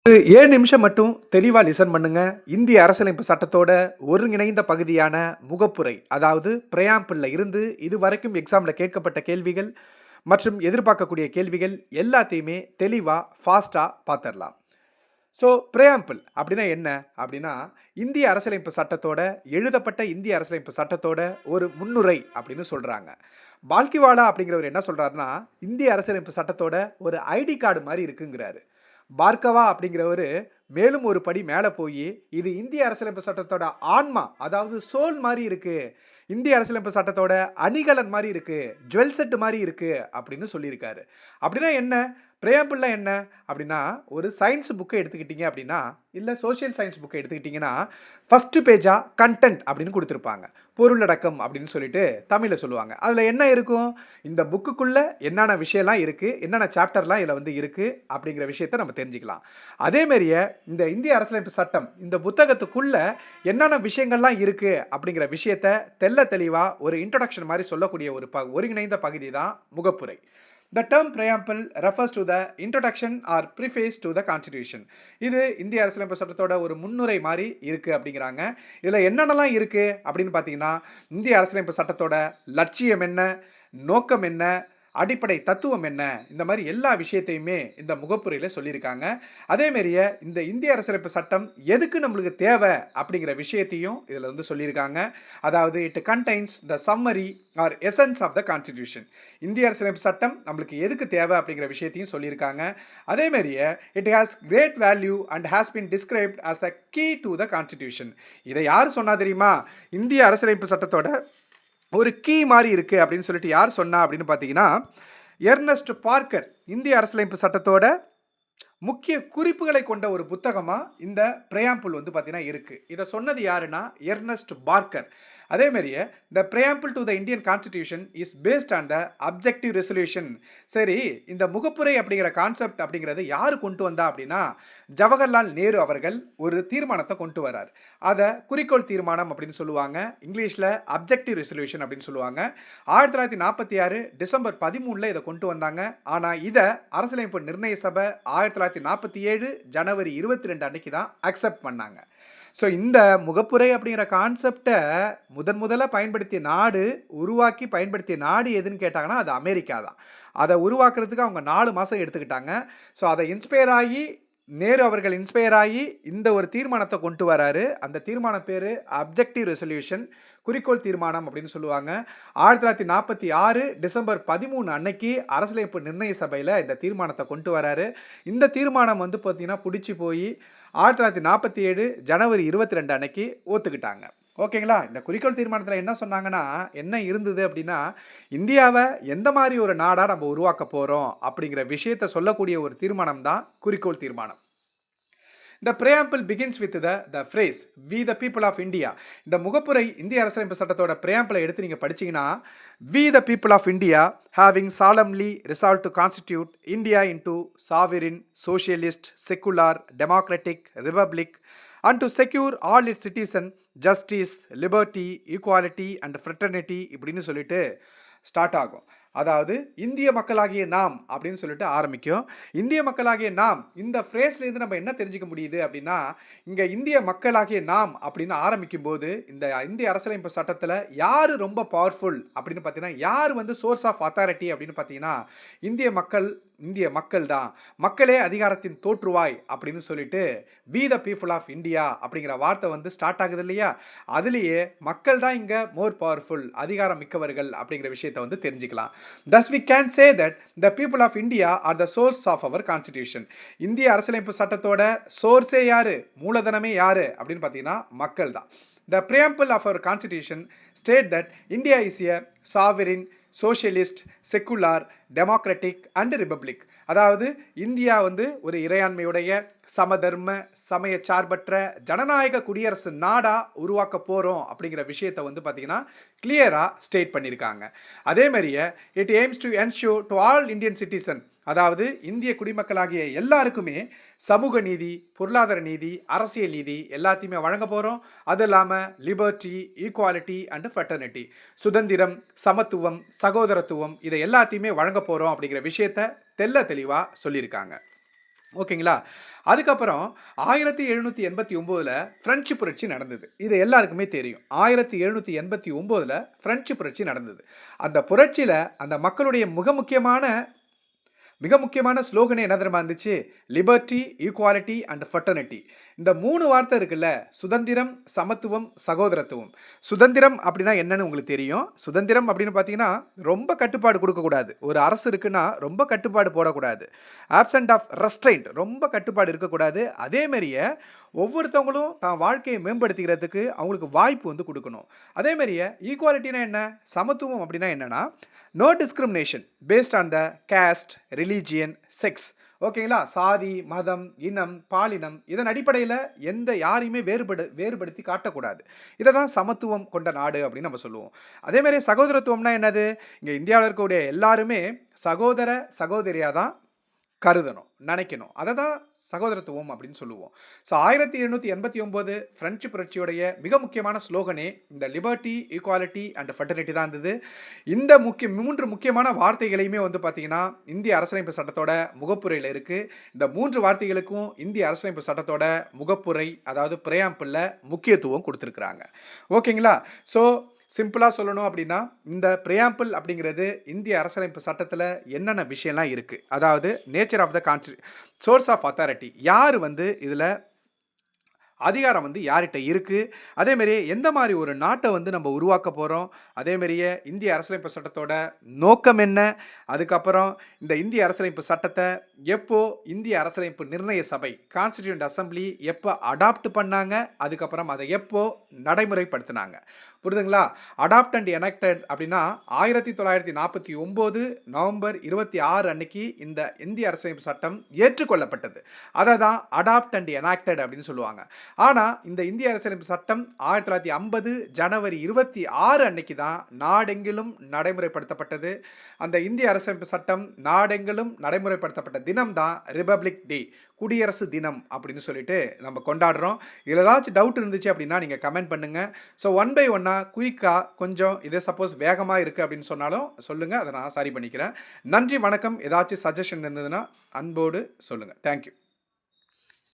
ஒரு 7 நிமிஷம் மட்டும் தெளிவா லிசன் பண்ணுங்க. இந்திய அரசியலமைப்பு சட்டத்தோட ஒருங்கிணைந்த பகுதியான முகப்புரை, அதாவது பிரெயாம்பிள்ல இருந்து இதுவரைக்கும் எக்ஸாம்ல கேட்கப்பட்ட கேள்விகள் மற்றும் எதிர்பார்க்கக்கூடிய கேள்விகள் எல்லாத்தையுமே தெளிவா, ஃபாஸ்ட்டா பார்த்துரலாம். ஸோ பிரெயாம்பிள் அப்படின்னா என்ன? அப்படின்னா, இந்திய அரசியலமைப்பு சட்டத்தோட எழுதப்பட்ட இந்திய அரசியலமைப்பு சட்டத்தோட ஒரு முன்னுரை அப்படின்னு சொல்றாங்க. பால்கிவாலா அப்படிங்கிறவர் என்ன சொல்றாருன்னா, இந்திய அரசியலமைப்பு சட்டத்தோட ஒரு ஐடி கார்டு மாரி இருக்குங்கிறாரு. பார்கவா அப்படிங்கிறவரு மேலும் ஒரு படி மேல போயி, இது இந்திய அரசியலமைப்பு சட்டத்தோட ஆன்மா, அதாவது சோல் மாரி இருக்கு. இந்திய அரசியலமைப்பு சட்டத்தோட அணிகலன் மாரி இருக்கு. ஜுவல் செட் மாரி இருக்கு அப்படின்னு சொல்லியிருக்காரு. அப்படின்னா என்ன? பிரெயாம்பிள்னா என்ன? அப்படின்னா, ஒரு சயன்ஸ் புக்க எடுத்துக்கிட்டீங்க அப்படின்னா, இல்ல சோசியல் சயன்ஸ் புக்க எடுத்துக்கிட்டீங்கன்னா, ஃபர்ஸ்ட் பேஜா கன்டென்ட் அப்படின்னு குடுத்திருப்பாங்க. பொருளடக்கம் அப்படின்னு சொல்லிட்டு தமிழ்ல சொல்லுவாங்க. அதுல என்ன இருக்கும்? இந்த புக்குக்குள்ள என்னென்ன விஷயம்லாம் இருக்கு, என்னென்ன சாப்டர்லாம் இதுல வந்து இருக்கு அப்படிங்கிற விஷயத்த நம்ம தெரிஞ்சுக்கலாம். அதே மாரியே இந்த இந்திய அரசியலமைப்பு சட்டம், இந்த புத்தகத்துக்குள்ள என்னென்ன விஷயங்கள்லாம் இருக்கு அப்படிங்கிற விஷயத்த தெள்ள தெளிவா ஒரு இன்ட்ரோடக்ஷன் மாரி சொல்லக்கூடிய ஒரு ஒருங்கிணைந்த பகுதி தான் முகப்புரை. The term preamble refers to the introduction or preface to the constitution. இது இந்திய அரசியலமைப்பு சட்டத்தோட ஒரு முன்னுரை மாதிரி இருக்கு அப்படிங்கிறாங்க. இதுல என்னென்னலாம் இருக்கு அப்படின்னு பார்த்தீங்கன்னா, இந்திய அரசியலமைப்பு சட்டத்தோட லட்சியம் என்ன, நோக்கம் என்ன, அடிப்படை தத்துவம் என்ன, இந்த மாதிரி எல்லா விஷயத்தையுமே இந்த முகப்புரையில சொல்லியிருக்காங்க. அதே மாரியே இந்த இந்திய அரசியலமைப்பு சட்டம் எதுக்கு நம்மளுக்கு தேவை அப்படிங்கிற விஷயத்தையும் இதில் வந்து சொல்லியிருக்காங்க. அதாவது it contains the summary or essence of the constitution. இந்திய அரசியலமைப்பு சட்டம் நம்மளுக்கு எதுக்கு தேவை அப்படிங்கிற விஷயத்தையும் சொல்லியிருக்காங்க. அதே மாரியே it has great value and has been described as the key to the constitution. இதை யார் சொன்னா தெரியுமா? இந்திய அரசியலமைப்பு சட்டத்தோட ஒரு கீ மாதிரி இருக்குது அப்படின்னு சொல்லிட்டு யார் சொன்னா அப்படின்னு பார்த்தீங்கன்னா, எர்னஸ்ட் பார்க்கர். இந்திய அரசியலமைப்பு சட்டத்தோட முக்கிய குறிப்புகளை கொண்ட ஒரு புத்தகமா இந்த பிரெயாம்பிள் வந்து பார்த்தீங்கன்னா இருக்கு. இதை சொன்னது யாருன்னா எர்னஸ்ட் பார்க்கர். அதே மாதிரியே the preamble to the Indian constitution is based on the objective resolution. சரி, இந்த முகப்புரை அப்படிங்கிற கான்செப்ட் அப்படிங்கிறது யார் கொண்டு வந்தா அப்படின்னா, ஜவஹர்லால் நேரு அவர்கள் ஒரு தீர்மானத்தை கொண்டு வரார். அதை குறிக்கோள் தீர்மானம் அப்படின்னு சொல்லுவாங்க. இங்கிலீஷில் அப்ஜெக்டிவ் ரெசல்யூஷன் அப்படின்னு சொல்லுவாங்க. 1946 டிசம்பர் 13 இதை கொண்டு வந்தாங்க. ஆனால் இதை அரசியலமைப்பு நிர்ணய சபை 1947 ஜனவரி 22 அன்னைக்கு தான் அக்செப்ட் பண்ணாங்க. ஸோ இந்த முகப்புரை அப்படிங்கிற கான்செப்டை முதல்ல பயன்படுத்திய நாடு, உருவாக்கி பயன்படுத்திய நாடு எதுன்னு கேட்டாங்கன்னா அது அமெரிக்கா தான். அதை உருவாக்குறதுக்கு அவங்க 4 மாதம் எடுத்துக்கிட்டாங்க. ஸோ அதை இன்ஸ்பயர் ஆகி நேரு அவர்கள் இன்ஸ்பயர் ஆகி இந்த ஒரு தீர்மானத்தை கொண்டு வராரு. அந்த தீர்மானம் பேர் அப்ஜெக்டிவ் ரெசல்யூஷன், குறிக்கோள் தீர்மானம் அப்படின்னு சொல்லுவாங்க. 1946 டிசம்பர் 13 அன்னைக்கு அரசியலமைப்பு நிர்ணய சபையில் இந்த தீர்மானத்தை கொண்டு வராரு. இந்த தீர்மானம் வந்து பார்த்தீங்கன்னா பிடிச்சி போய் 1947 ஜனவரி 22 அன்னைக்கு ஒத்துக்கிட்டாங்க. ஓகேங்களா? இந்த குறிக்கோள் தீர்மானத்தில் என்ன சொன்னாங்கன்னா, என்ன இருந்தது அப்படின்னா, இந்தியாவை எந்த மாதிரி ஒரு நாடாக நம்ம உருவாக்க போகிறோம் அப்படிங்கிற விஷயத்தை சொல்லக்கூடிய ஒரு தீர்மானம் தான் குறிக்கோள் தீர்மானம். The preamble begins with the phrase we the people of India. இந்த முகப்புரை இந்திய அரசியலமைப்பு சட்டத்தோட preamble எடுத்து நீங்க படிச்சீங்கன்னா, we the people of India having solemnly resolved to constitute India into sovereign, socialist, secular, democratic republic and to secure all its citizens justice, liberty, equality and fraternity இப்படின்னு சொல்லிட்டு start ஆகும். அதாவது இந்திய மக்களாகிய நாம் அப்படின்னு சொல்லிட்டு ஆரம்பிக்கும். இந்திய மக்களாகிய நாம் இந்த ஃப்ரேஸ்லேருந்து நம்ம என்ன தெரிஞ்சுக்க முடியுது அப்படின்னா, இங்கே இந்திய மக்களாகிய நாம் அப்படின்னு ஆரம்பிக்கும் போது இந்த இந்திய அரசியலமைப்பு சட்டத்தில் யார் ரொம்ப பவர்ஃபுல் அப்படின்னு பார்த்தீங்கன்னா, யார் வந்து சோர்ஸ் ஆஃப் அத்தாரிட்டி அப்படின்னு பார்த்தீங்கன்னா, இந்திய மக்கள் தான். மக்களே அதிகாரத்தின் தோற்றுவாய் அப்படின்னு சொல்லிட்டு we the people of India அப்படிங்கிற வார்த்தை வந்து ஸ்டார்ட் ஆகுது இல்லையா? அதுலேயே மக்கள் தான் இங்கே மோர் பவர்ஃபுல், அதிகாரம் மிக்கவர்கள் அப்படிங்கிற விஷயத்தை வந்து தெரிஞ்சுக்கலாம். Thus we can say that the people of India are the source of our constitution. இந்திய அரசியலமைப்பு சட்டத்தோட சோர்ஸே யாரு, மூலதனமே யாரு அப்படின்னு பார்த்தீங்கன்னா மக்கள் தான். The preamble of our constitution state that India is a sovereign, socialist, secular, democratic and republic. அதாவது India வந்து ஒரு இறையாண்மையுடைய சமதர்ம, சமய சார்பற்ற ஜனநாயக குடியரசு நாடா உருவாக்க போகிறோம் அப்படிங்கிற விஷயத்தை வந்து பார்த்தீங்கன்னா கிளியராக ஸ்டேட் பண்ணியிருக்காங்க. அதே மாதிரியே it AIIMS to ensure to all Indian citizen, அதாவது இந்திய குடிமக்களாகிய எல்லாருக்குமே சமூக நீதி, பொருளாதார நீதி, அரசியல் நீதி எல்லாத்தையுமே வழங்க போகிறோம். அது இல்லாமல் லிபர்ட்டி, ஈக்குவாலிட்டி அண்ட் ஃபெட்டர்னிட்டி, சுதந்திரம், சமத்துவம், சகோதரத்துவம் இதை எல்லாத்தையுமே வழங்க போகிறோம் அப்படிங்கிற விஷயத்த தெளிவாக சொல்லியிருக்காங்க. ஓகேங்களா? அதுக்கப்புறம் 1789ல பிரெஞ்சு புரட்சி நடந்தது. இது எல்லாருக்குமே தெரியும். 1789ல பிரெஞ்சு புரட்சி நடந்தது. அந்த புரட்சியில அந்த மக்களுடைய மிக முக்கியமான ஸ்லோகனே என்ன தெரியுமா இருந்துச்சு? Liberty, equality and fraternity. இந்த 3 வார்த்தை இருக்குல்ல, சுதந்திரம், சமத்துவம், சகோதரத்துவம். சுதந்திரம் அப்படின்னா என்னன்னு உங்களுக்கு தெரியும். சுதந்திரம் அப்படின்னு பார்த்தீங்கன்னா, ரொம்ப கட்டுப்பாடு குடுக்கக்கூடாது. ஒரு அரசு இருக்குன்னா, ரொம்ப கட்டுப்பாடு போடக்கூடாது. ஆப்சென்ட் ஆஃப் ரெஸ்ட்ரெயின்ட், ரொம்ப கட்டுப்பாடு இருக்கக்கூடாது. அதே மாரியே ஒவ்வொருத்தவங்களும் தான் வாழ்க்கையை மேம்படுத்திக்கிறதுக்கு அவங்களுக்கு வாய்ப்பு வந்து குடுக்கணும். அதே மாரியே ஈக்வாலிட்டினா என்ன? சமத்துவம் அப்படின்னா என்னன்னா, no discrimination based on the caste, religion, sex. ஓகேங்களா? சாதி, மதம், இனம், பாலினம் இதன் அடிப்படையில யாரையுமே வேறுபடுத்தி காட்டக்கூடாது. இத தான் சமத்துவம் கொண்ட நாடு அப்படின்னு நம்ம சொல்லுவோம். அதே மாரி சகோதரத்துவம்னா என்னது? இங்க இந்தியாவுல இருக்கக்கூடிய எல்லாருமே சகோதர, சகோதரியா தான் கருதணும், நெனைக்கணும். அத தான் சகோதரத்துவம் அப்படின்னு சொல்லுவோம். ஸோ 1789 பிரெஞ்சு புரட்சியுடைய மிக முக்கியமான ஸ்லோகனே இந்த லிபர்ட்டி, ஈக்வாலிட்டி அண்ட் ஃப்ரெட்டர்னிட்டி தான் இருந்தது. இந்த 3 முக்கியமான வார்த்தைகளையுமே வந்து பார்த்தீங்கன்னா, இந்திய அரசியலமைப்பு சட்டத்தோட முகப்புரையில இருக்கு. இந்த 3 வார்த்தைகளுக்கும் இந்திய அரசியலமைப்பு சட்டத்தோட முகப்புரை, அதாவது பிரெயாம்பிள்ல முக்கியத்துவம் குடுத்திருக்கிறாங்க. ஓகேங்களா? ஸோ சிம்பிளா சொல்லணும் அப்படின்னா, இந்த பிரெயாம்பிள் அப்படிங்கிறது இந்திய அரசியலமைப்பு சட்டத்தில என்னென்ன விஷயம்லாம் இருக்கு. அதாவது nature of the source of authority. யார் வந்து இதில அதிகாரம் வந்து யார்கிட்ட இருக்கு? அதேமாரி எந்த மாரி ஒரு நாட்ட வந்து நம்ம உருவாக்க போறோம்? அதேமாரியே இந்திய அரசியலமைப்பு சட்டத்தோட நோக்கம் என்ன? அதுக்கப்புறம் இந்த இந்திய அரசியலமைப்பு சட்டத்த எப்போ இந்திய அரசியலமைப்பு நிர்ணய சபை கான்ஸ்டிடியூயன்ட் அசெம்பிளி எப்போ அடாப்ட் பண்ணாங்க? அதுக்கப்புறம் அதை எப்போ நடைமுறைப்படுத்தினாங்க? புரியுதுங்களா? அடாப்ட் அண்ட் எனக்டட் அப்படின்னா 1949 நவம்பர் 26 அன்னைக்கு இந்த இந்திய அரசியலமைப்பு சட்டம் ஏற்றுக்கொள்ளப்பட்டது. அத தான் அடாப்ட் அண்ட் எனக்டட் அப்படின்னு சொல்லுவாங்க. ஆனா இந்த இந்திய அரசியலமைப்பு சட்டம் 1950 ஜனவரி 26 அன்னைக்கு தான் நாடெங்கிலும் நடைமுறைப்படுத்தப்பட்டது. அந்த இந்திய அரசியலமைப்பு சட்டம் நாடெங்கிலும் நடைமுறைப்படுத்தப்பட்ட தினம் தான் ரிபப்ளிக் டே, குடியரசு தினம் அப்படின்னு சொல்லிட்டு நம்ம கொண்டாடுறோம். இதில் ஏதாச்சும் டவுட் இருந்துச்சு அப்படின்னா நீங்கள் கமெண்ட் பண்ணுங்க. ஸோ ஒன் பை ஒன்னாக குயிக்காக கொஞ்சம் இதே சப்போஸ் வேகமாக இருக்குது அப்படின்னு சொன்னாலும் சொல்லுங்கள், அதை நான் சரி பண்ணிக்கிறேன். நன்றி, வணக்கம். ஏதாச்சும் சஜஷன் இருந்ததுன்னா அன்போடு சொல்லுங்கள். தேங்க்யூ.